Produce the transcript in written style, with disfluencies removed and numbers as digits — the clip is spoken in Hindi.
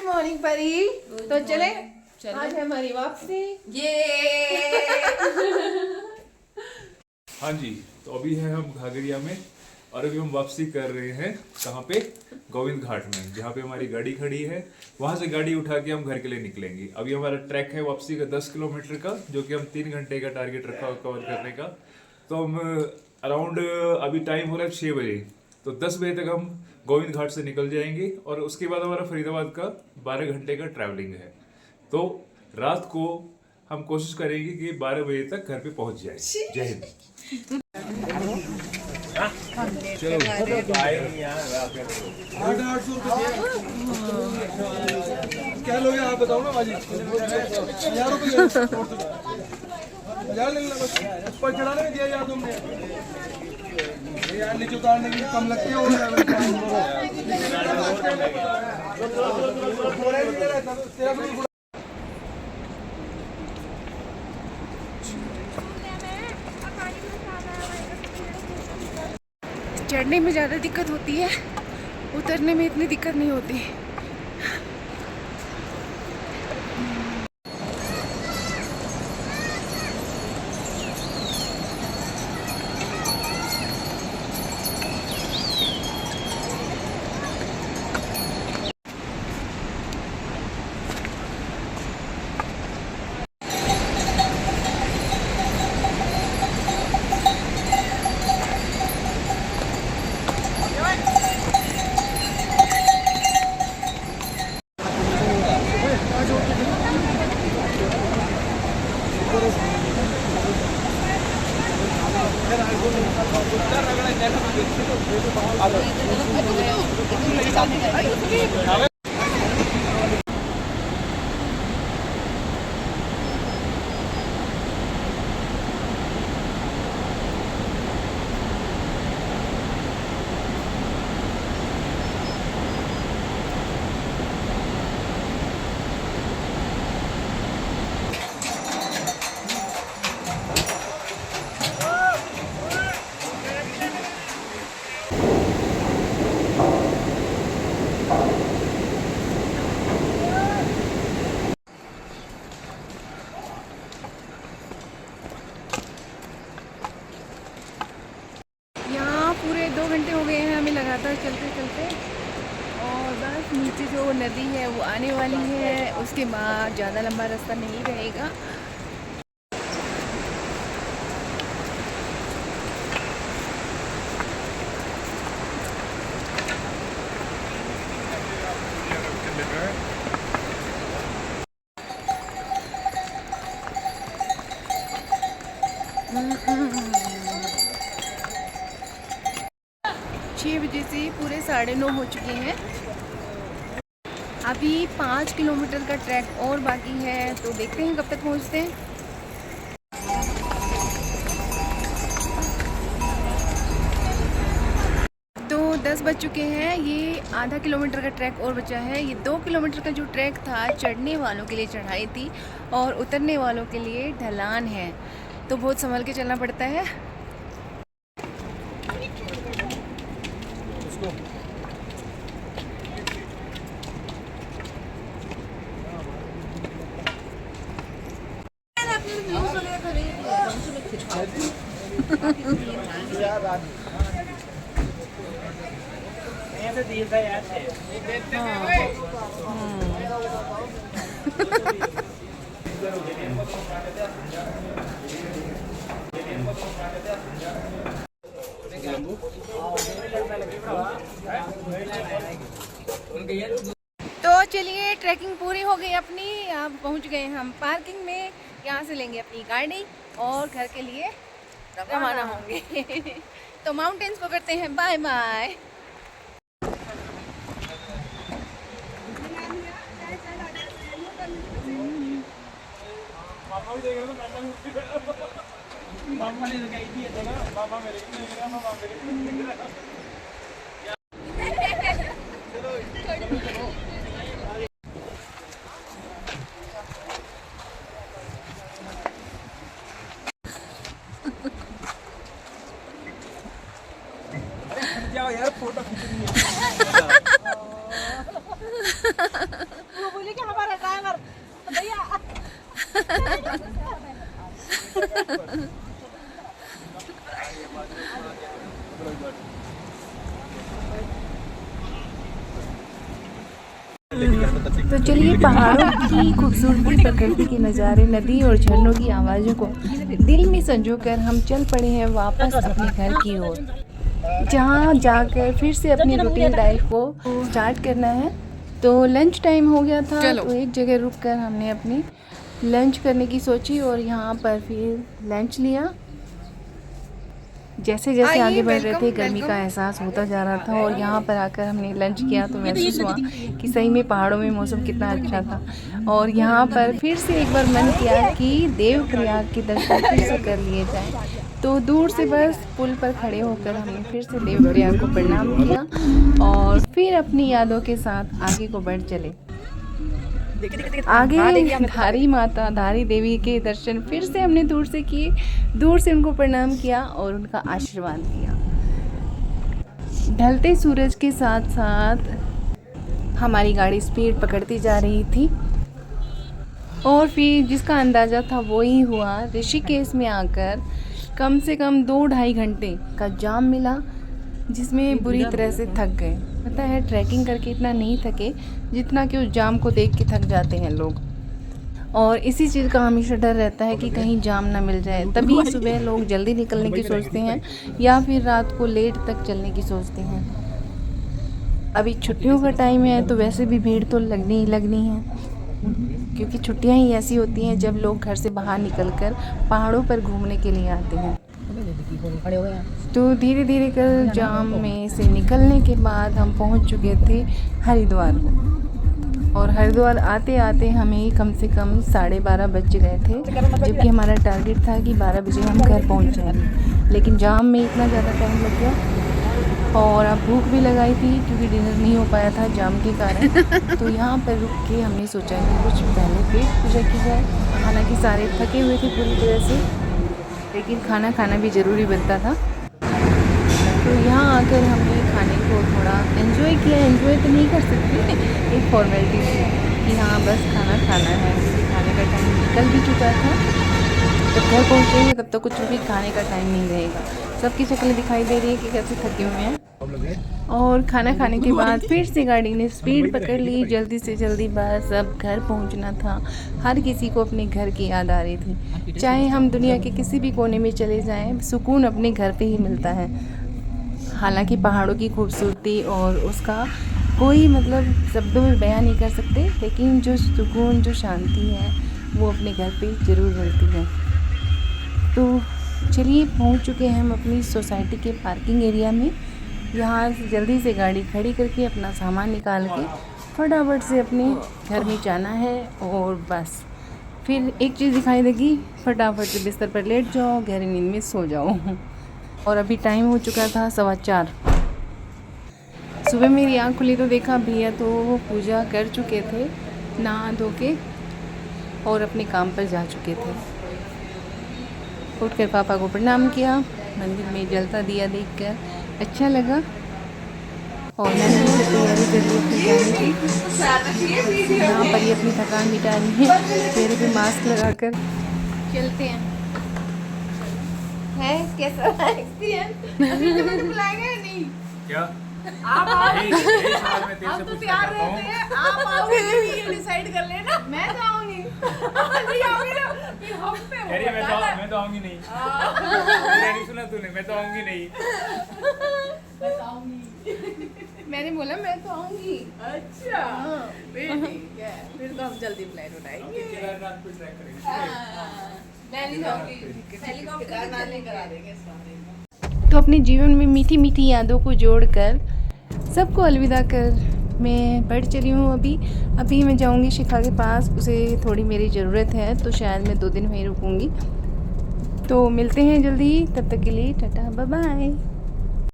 मॉर्निंग परी। तो चले आज है हमारी वापसी। ये हाँ जी, तो अभी है हम घाघरिया में और अभी हम वापसी कर रहे हैं कहाँ पे, गोविंद घाट में, जहाँ पे हमारी गाड़ी खड़ी है। वहाँ से गाड़ी उठा के हम घर के लिए निकलेंगे। अभी हमारा ट्रैक है वापसी का 10 किलोमीटर का, जो कि हम 3 घंटे का टारगेट रखा कवर करने का। तो हम अराउंड अभी टाइम हो रहा है 6 बजे, तो 10 बजे तक हम गोविंद घाट से निकल जाएंगे और उसके बाद हमारा फरीदाबाद का 12 घंटे का ट्रैवलिंग है। तो रात को हम कोशिश करेंगे कि 12 बजे तक घर पे पहुंच जाए। जय हिंद। चलो क्या लोगे आप बताओ ना बाजी। 1000 रुपये 1000 ले लेना बस, ऊपर चढ़ाने में दिया यार तुमने यार, नीचे उतारने की कम लगती है। चढ़ने में ज़्यादा दिक्कत होती है, उतरने में इतनी दिक्कत नहीं होती। पूरे 2 घंटे हो गए हैं हमें लगातार चलते चलते, और बस नीचे जो नदी है वो आने वाली है, उसके बाद ज़्यादा लंबा रास्ता नहीं रहेगा। छः बजे से पूरे 9:30 हो चुके हैं। अभी 5 किलोमीटर का ट्रैक और बाकी है, तो देखते हैं कब तक पहुंचते हैं। तो 10 बज चुके हैं। ये आधा किलोमीटर का ट्रैक और बचा है। ये 2 किलोमीटर का जो ट्रैक था चढ़ने वालों के लिए चढ़ाई थी और उतरने वालों के लिए ढलान है, तो बहुत संभल के चलना पड़ता है। तो चलिए, ट्रैकिंग पूरी हो गई अपनी। अब पहुंच गए हम पार्किंग में। यहाँ से लेंगे अपनी गाड़ी और घर के लिए रवाना होंगे। तो माउंटेन्स को करते हैं बाय बाय। मामा ने लगाई थी ये जगह, मामा मेरे को देख रहा, मामा मेरे को देख रहा। जाओ यार, फोटो खींचनी है। तो चलिए पहाड़ों की खूबसूरती, प्रकृति के नज़ारे, नदी और झरनों की आवाज़ों को दिल में संजोकर हम चल पड़े हैं वापस अपने घर की ओर, जहाँ जाकर फिर से अपनी रूटीन लाइफ को स्टार्ट करना है। तो लंच टाइम हो गया था, तो एक जगह रुककर हमने अपनी लंच करने की सोची और यहाँ पर फिर लंच लिया। जैसे जैसे आगे बढ़ रहे थे गर्मी का एहसास होता जा रहा था और यहाँ पर आकर हमने लंच किया तो महसूस हुआ कि सही में पहाड़ों में मौसम कितना अच्छा था। और यहाँ पर फिर से एक बार मन किया कि देवप्रयाग के दर्शन फिर से कर लिए जाएं। तो दूर से बस पुल पर खड़े होकर हमने फिर से देवप्रयाग को प्रणाम किया और फिर अपनी यादों के साथ आगे को बढ़ चले। आगे धारी माता, धारी देवी के दर्शन फिर से हमने दूर से किए, दूर से उनको प्रणाम किया और उनका आशीर्वाद लिया। ढलते सूरज के साथ साथ हमारी गाड़ी स्पीड पकड़ती जा रही थी और फिर जिसका अंदाज़ा था वो ही हुआ। ऋषिकेश में आकर कम से कम 2-2.5 घंटे का जाम मिला, जिसमें बुरी तरह से थक गए। पता है ट्रैकिंग करके इतना नहीं थके जितना कि उस जाम को देख के थक जाते हैं लोग, और इसी चीज़ का हमेशा डर रहता है कि कहीं जाम ना मिल जाए। तभी सुबह लोग जल्दी निकलने की सोचते हैं या फिर रात को लेट तक चलने की सोचते हैं। अभी छुट्टियों का टाइम है तो वैसे भी भीड़ तो लगनी ही लगनी है, क्योंकि छुट्टियां ही ऐसी होती हैं जब लोग घर से बाहर निकलकर पहाड़ों पर घूमने के लिए आते हैं। तो धीरे धीरे कर जाम में से निकलने के बाद हम पहुंच चुके थे हरिद्वार को, और हरिद्वार आते आते हमें कम से कम 12:30 बज गए थे, जबकि हमारा टारगेट था कि 12 बजे हम घर पहुंच जाएंगे। लेकिन जाम में इतना ज़्यादा टाइम लग गया और अब भूख भी लगाई थी क्योंकि डिनर नहीं हो पाया था जाम के कारण। तो यहाँ पर रुक के हमने सोचा कि कुछ पहले पेट पूजा की जाए। हालांकि सारे थके हुए थे पूरी तरह से, लेकिन खाना भी ज़रूरी बनता था। तो यहाँ आकर हमने खाने को थोड़ा एंजॉय किया। एंजॉय तो नहीं कर सकते, एक फॉर्मेलिटी थी कि हाँ बस खाना खाना है। खाने का टाइम निकल भी चुका था, जब घर पहुँचेंगे तब तक कुछ भी खाने का टाइम नहीं रहेगा। सबकी शक्लें दिखाई दे रही है कि कैसे थके हुए हैं। और खाना खाने के बाद फिर से गाड़ी ने स्पीड पकड़ ली। जल्दी से जल्दी बस अब घर पहुंचना था। हर किसी को अपने घर की याद आ रही थी। चाहे हम दुनिया के किसी भी कोने में चले जाएं, सुकून अपने घर पे ही मिलता है। हालांकि पहाड़ों की खूबसूरती और उसका कोई मतलब शब्दों में बयान नहीं कर सकते, लेकिन जो सुकून, जो शांति है वो अपने घर पे ज़रूर मिलती है। तो चलिए पहुंच चुके हैं हम अपनी सोसाइटी के पार्किंग एरिया में। यहाँ से जल्दी से गाड़ी खड़ी करके अपना सामान निकाल के फटाफट से अपने घर में जाना है और बस फिर एक चीज़ दिखाई देगी, फटाफट से बिस्तर पर लेट जाओ, गहरी नींद में सो जाओ। और अभी टाइम हो चुका था 4:15। सुबह मेरी आँख खुली तो देखा भैया तो वो पूजा कर चुके थे, नहा धो के और अपने काम पर जा चुके थे। उठकर पापा को प्रणाम किया, मंदिर में जलता दिया देखकर अच्छा लगा और मैंने भी तैयारी कर ली अपनी जाने की। यहाँ पर ही अपनी थकान मिटा रही है, चेहरे पे मास्क लगाकर चलते हैं। है कैसा एक्सपीरियंस? अभी तो मुझे बुलाएगा या नहीं? क्या आप आओ। हम तो तैयार रहते हैं, आप आओगे भी ये डिसाइड कर लेना। मैं तो आऊंगी। नहीं आओगे ना फिर हम पे हो। अरे मैं तो आऊंगी नहीं। नहीं सुना तूने, मैं तो आऊंगी नहीं। मैं तो आऊंगी। मैंने बोला मैं तो आऊंगी। अच्छा फिर ठीक है, फिर तो हम जल्दी प्लान उठाएंगे। केदारनाथ पे ट्रैक करेंगे। मैं नहीं जाऊंगी, हेलीकॉप्टर नाले करा देंगे सारे। तो अपने जीवन में मीठी मीठी यादों को जोड़कर सबको अलविदा कर मैं बढ़ चली हूँ। अभी मैं जाऊँगी शिखा के पास, उसे थोड़ी मेरी ज़रूरत है तो शायद मैं 2 दिन वहीं रुकूँगी। तो मिलते हैं जल्दी, तब तक के लिए टाटा बाय बाय।